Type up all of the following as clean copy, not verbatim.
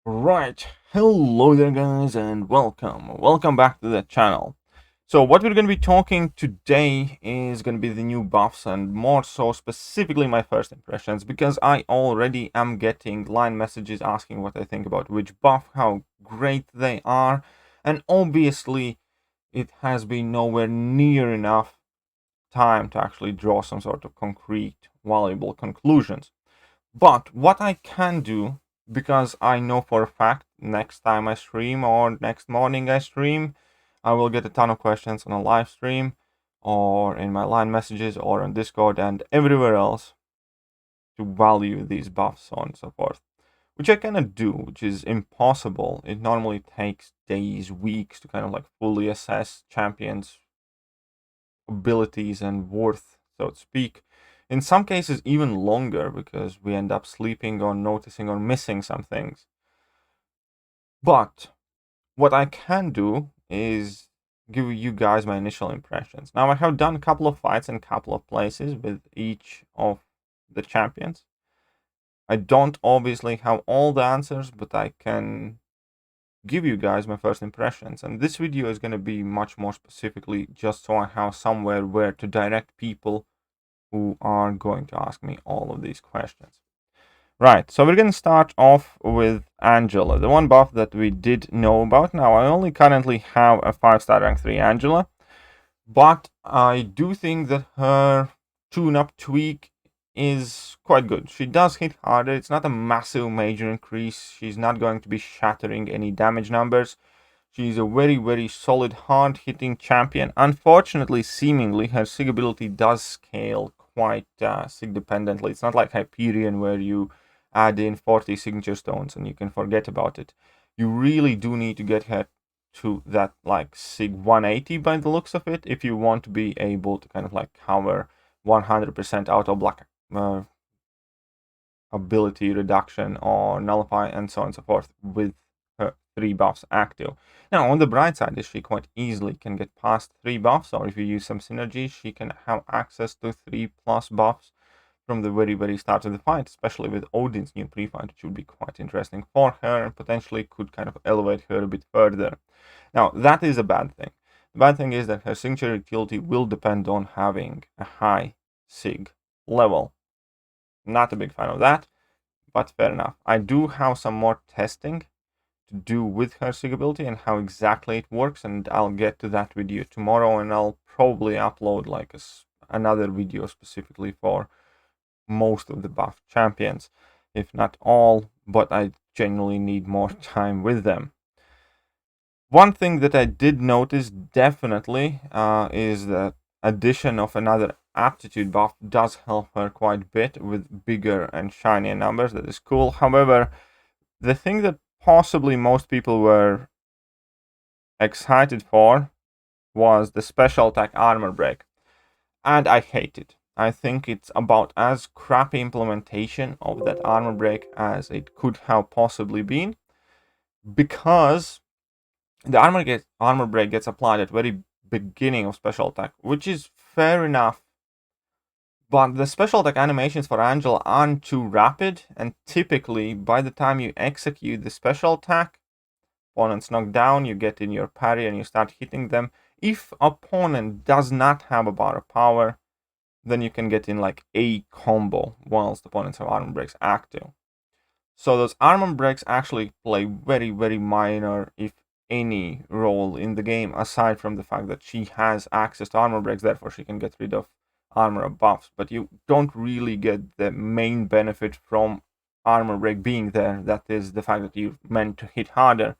Right, hello there guys and welcome back to the channel. So what we're going to be talking today is going to be the new buffs and more so specifically my first impressions, because I already am getting line messages asking what I think about which buff, how great they are, and obviously it has been nowhere near enough time to actually draw some sort of concrete valuable conclusions. But what I can do, because I know for a fact next time I stream or next morning I stream, I will get a ton of questions on a live stream or in my line messages or on Discord and everywhere else to value these buffs, so on and so forth. Which I cannot do, which is impossible. It normally takes days, weeks to kind of like fully assess champions' abilities and worth, so to speak. In some cases, even longer, because we end up sleeping or noticing or missing some things. But what I can do is give you guys my initial impressions. Now, I have done a couple of fights in a couple of places with each of the champions. I don't obviously have all the answers, but I can give you guys my first impressions. And this video is going to be much more specifically just so I have somewhere where to direct people who are going to ask me all of these questions. Right, so we're going to start off with Angela, the one buff that we did know about. Now, I only currently have a 5-star rank 3 Angela, but I do think that her tune-up tweak is quite good. She does hit harder. It's not a massive major increase. She's not going to be shattering any damage numbers. She's a very, very solid, hard-hitting champion. Unfortunately, seemingly, her sig ability does scale quite sig dependently. It's not like Hyperion where you add in 40 signature stones and you can forget about it. You really do need to get her to that like sig 180 by the looks of it if you want to be able to kind of like cover 100% auto block ability reduction or nullify and so on and so forth with her 3 buffs active. Now, on the bright side is she quite easily can get past 3 buffs, or if you use some synergy, she can have access to 3+ buffs from the very, very start of the fight, especially with Odin's new pre-fight, which would be quite interesting for her and potentially could kind of elevate her a bit further. Now, that is a bad thing. The bad thing is that her signature utility will depend on having a high sig level. Not a big fan of that, but fair enough. I do have some more testing to do with her sig ability and how exactly it works, and I'll get to that video tomorrow, and I'll probably upload like another video specifically for most of the buff champions, if not all, but I genuinely need more time with them. One thing that I did notice definitely is the addition of another aptitude buff does help her quite a bit with bigger and shinier numbers. That is cool. However, the thing that possibly most people were excited for was the special attack armor break, and I hate it. I think it's about as crappy implementation of that armor break as it could have possibly been, because the armor break gets applied at the very beginning of special attack, which is fair enough. But the special attack animations for Angela aren't too rapid, and typically by the time you execute the special attack, opponent's knocked down, you get in your parry and you start hitting them. If opponent does not have a bar of power, then you can get in like a combo whilst opponents have armor breaks active. So those armor breaks actually play very, very minor, if any, role in the game, aside from the fact that she has access to armor breaks, therefore she can get rid of armor buffs. But you don't really get the main benefit from armor break being there, that is the fact that you're meant to hit harder,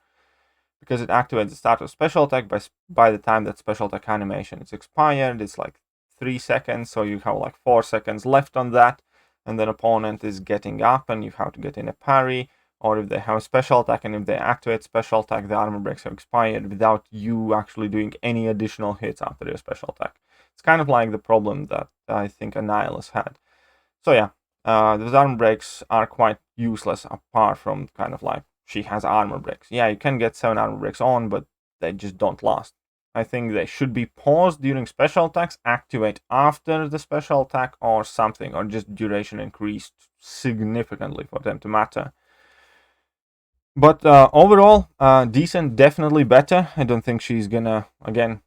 because it activates the start of special attack by the time that special attack animation is expired. It's like 3 seconds, so you have like 4 seconds left on that, and then opponent is getting up and you have to get in a parry, or if they have a special attack and if they activate special attack, the armor breaks have expired without you actually doing any additional hits after your special attack. It's kind of like the problem that I think Annihilus had. So yeah, those armor breaks are quite useless apart from kind of like she has armor breaks. Yeah, you can get 7 armor breaks on, but they just don't last. I think they should be paused during special attacks, activate after the special attack or something, or just duration increased significantly for them to matter. But overall, decent, definitely better. I don't think she's gonna, again,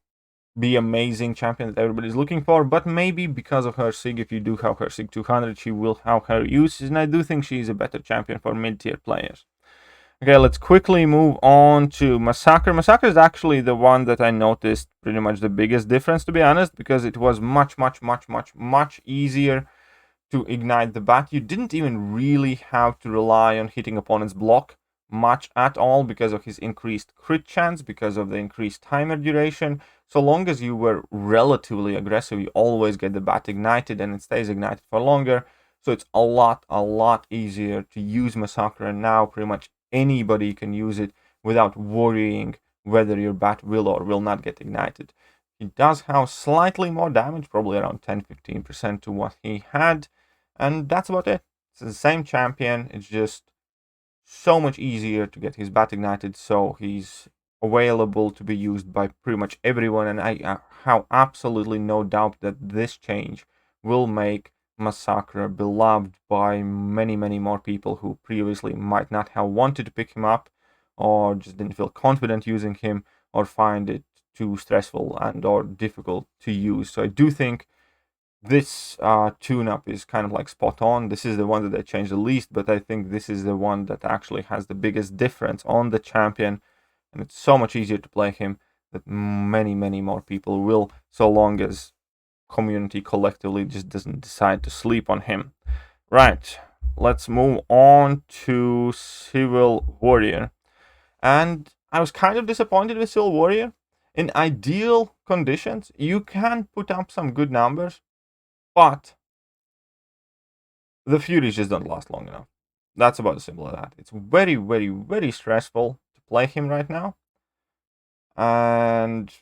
be amazing champion that everybody's looking for, but maybe because of her SIG, if you do have her SIG 200, she will have her uses, and I do think she's a better champion for mid-tier players. Okay, let's quickly move on to Massacre. Massacre is actually the one that I noticed pretty much the biggest difference, to be honest, because it was much easier to ignite the bat. You didn't even really have to rely on hitting opponent's block much at all because of his increased crit chance, because of the increased timer duration. So long as you were relatively aggressive, you always get the bat ignited and it stays ignited for longer. So it's a lot easier to use Massacre, and now pretty much anybody can use it without worrying whether your bat will or will not get ignited. He does have slightly more damage, probably around 10-15% to what he had, and that's about it. It's the same champion, it's just so much easier to get his bat ignited, so he's available to be used by pretty much everyone, and I have absolutely no doubt that this change will make Massacre beloved by many more people who previously might not have wanted to pick him up, or just didn't feel confident using him, or find it too stressful and or difficult to use. So I do think this tune-up is kind of like spot on. This is the one that they changed the least, but I think this is the one that actually has the biggest difference on the champion, and it's so much easier to play him that many more people will, so long as community collectively just doesn't decide to sleep on him. Right, let's move on to Civil Warrior. And I was kind of disappointed with Civil Warrior. In ideal conditions, you can put up some good numbers, but the Furies just don't last long enough. That's about as simple as that. It's very stressful to play him right now. And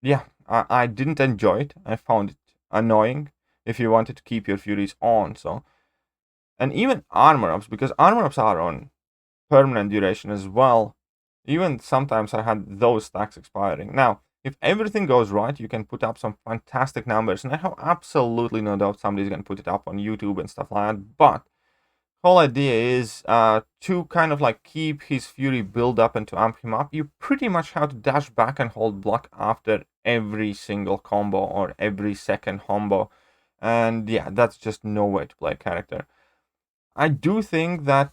yeah, I didn't enjoy it. I found it annoying if you wanted to keep your Furies on. So, and even armor ups, because armor ups are on permanent duration as well. Even sometimes I had those stacks expiring. Now, if everything goes right, you can put up some fantastic numbers, and I have absolutely no doubt somebody's gonna put it up on YouTube and stuff like that. But whole idea is to kind of like keep his fury build up and to amp him up. You pretty much have to dash back and hold block after every single combo or every second combo, and yeah, that's just no way to play a character. I do think that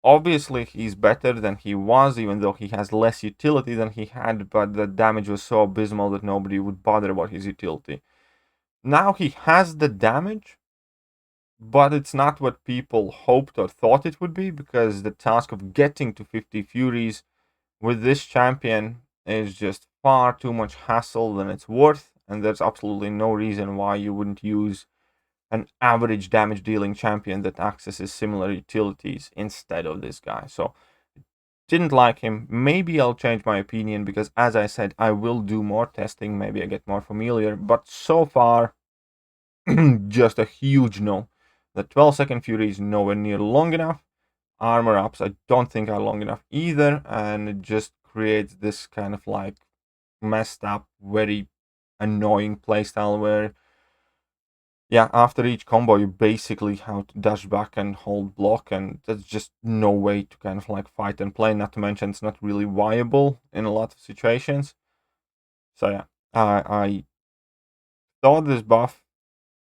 obviously he's better than he was, even though he has less utility than he had, but the damage was so abysmal that nobody would bother about his utility. Now he has the damage, but it's not what people hoped or thought it would be, because the task of getting to 50 Furies with this champion is just far too much hassle than it's worth, and there's absolutely no reason why you wouldn't use an average damage dealing champion that accesses similar utilities instead of this guy. So didn't like him. Maybe I'll change my opinion, because as I said, I will do more testing, maybe I get more familiar, but so far just a huge no. The 12-second Fury is nowhere near long enough. Armor ups I don't think are long enough either, and it just creates this kind of like messed up, very annoying playstyle where, yeah, after each combo you basically have to dash back and hold block, and there's just no way to kind of like fight and play, not to mention it's not really viable in a lot of situations. So yeah, I thought this buff,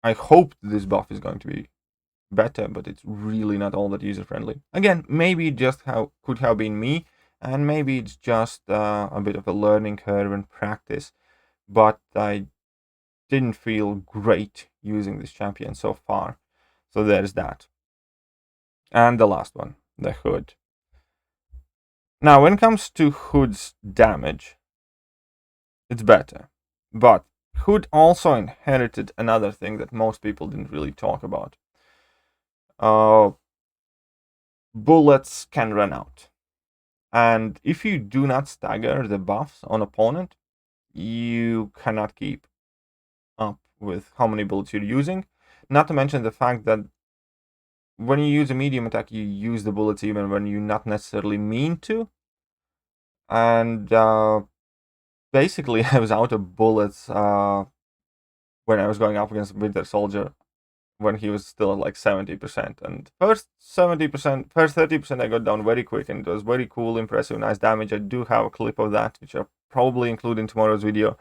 I hoped this buff is going to be better, but it's really not all that user friendly. Again, maybe it just could have been me, and maybe it's just a bit of a learning curve and practice, but I didn't feel great using this champion so far. So there's that. And the last one, the Hood. Now, when it comes to Hood's damage, it's better, but Hood also inherited another thing that most people didn't really talk about. Bullets can run out. And if you do not stagger the buffs on opponent, you cannot keep up with how many bullets you're using. Not to mention the fact that when you use a medium attack, you use the bullets even when you not necessarily mean to. And basically, I was out of bullets when I was going up against Winter Soldier when he was still at like 70%. And first 70%, first 30%, I got down very quick, and it was very cool, impressive, nice damage. I do have a clip of that, which I'll probably include in tomorrow's video.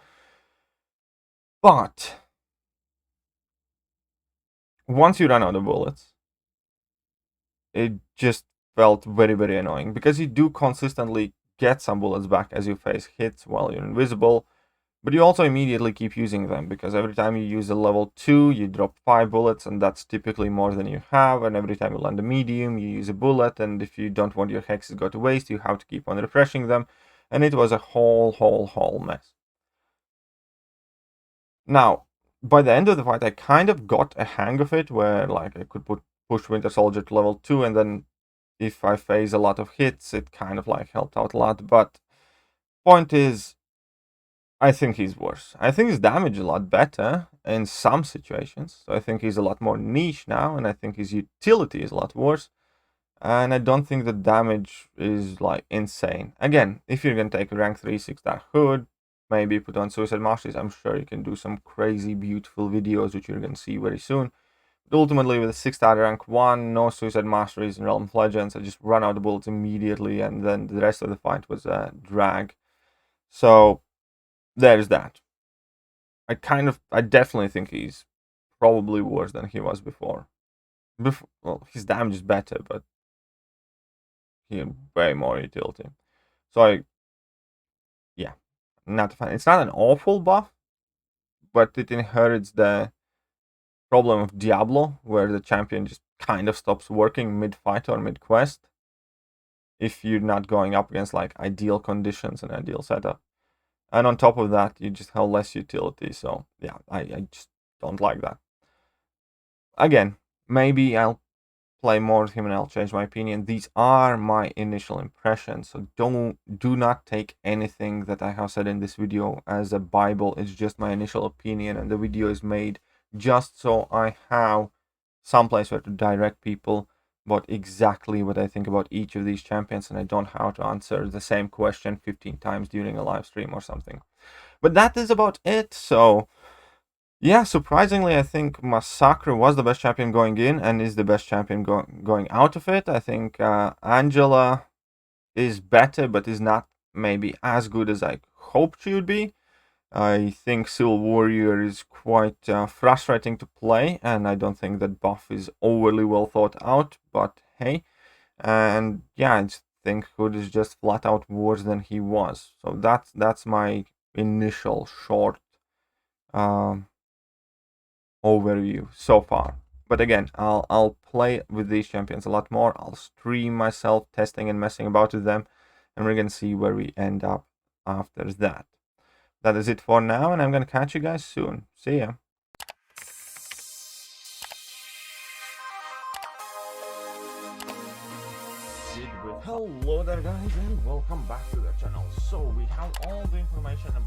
But once you run out of bullets, it just felt very, very annoying, because you do consistently get some bullets back as you face hits while you're invisible, but you also immediately keep using them, because every time you use a level 2, you drop 5 bullets, and that's typically more than you have, and every time you land a medium, you use a bullet, and if you don't want your hexes to go to waste, you have to keep on refreshing them, and it was a whole mess. Now, by the end of the fight, I kind of got a hang of it, where like I could push Winter Soldier to level 2, and then if I face a lot of hits, it kind of like helped out a lot. But point is, I think he's worse. I think his damage is a lot better in some situations. So I think he's a lot more niche now, and I think his utility is a lot worse. And I don't think the damage is like insane. Again, if you're gonna take a rank 3 6-star hood, maybe put on Suicide Masteries, I'm sure you can do some crazy beautiful videos, which you're gonna see very soon. But ultimately, with a 6-star rank 1, no Suicide Masteries in Realm of Legends, I just run out of bullets immediately, and then the rest of the fight was a drag. So there's that. I definitely think he's probably worse than he was before. Well, his damage is better, but he had way more utility. So yeah, not a fan. It's not an awful buff, but it inherits the problem of Diablo, where the champion just kind of stops working mid-fight or mid-quest if you're not going up against like ideal conditions and ideal setup. And on top of that, you just have less utility. So yeah, I just don't like that. Again, maybe I'll play more with him and I'll change my opinion. These are my initial impressions, so do not take anything that I have said in this video as a bible. It's just my initial opinion, and the video is made just so I have some place where to direct people about exactly what I think about each of these champions, and I don't have to answer the same question 15 times during a live stream or something. But that is about it. So yeah, surprisingly, I think Massacre was the best champion going in and is the best champion going out of it. I think Angela is better, but is not maybe as good as I hoped she would be. I think Soul Warrior is quite frustrating to play, and I don't think that buff is overly well thought out, but hey. And yeah, I just think Hood is just flat out worse than he was. So that's my initial short overview so far. But again, I'll play with these champions a lot more. I'll stream myself testing and messing about with them, and we're gonna see where we end up after that. That is it for now, and I'm gonna catch you guys soon. See ya. Hello there guys, and welcome back to the channel. So we have all the information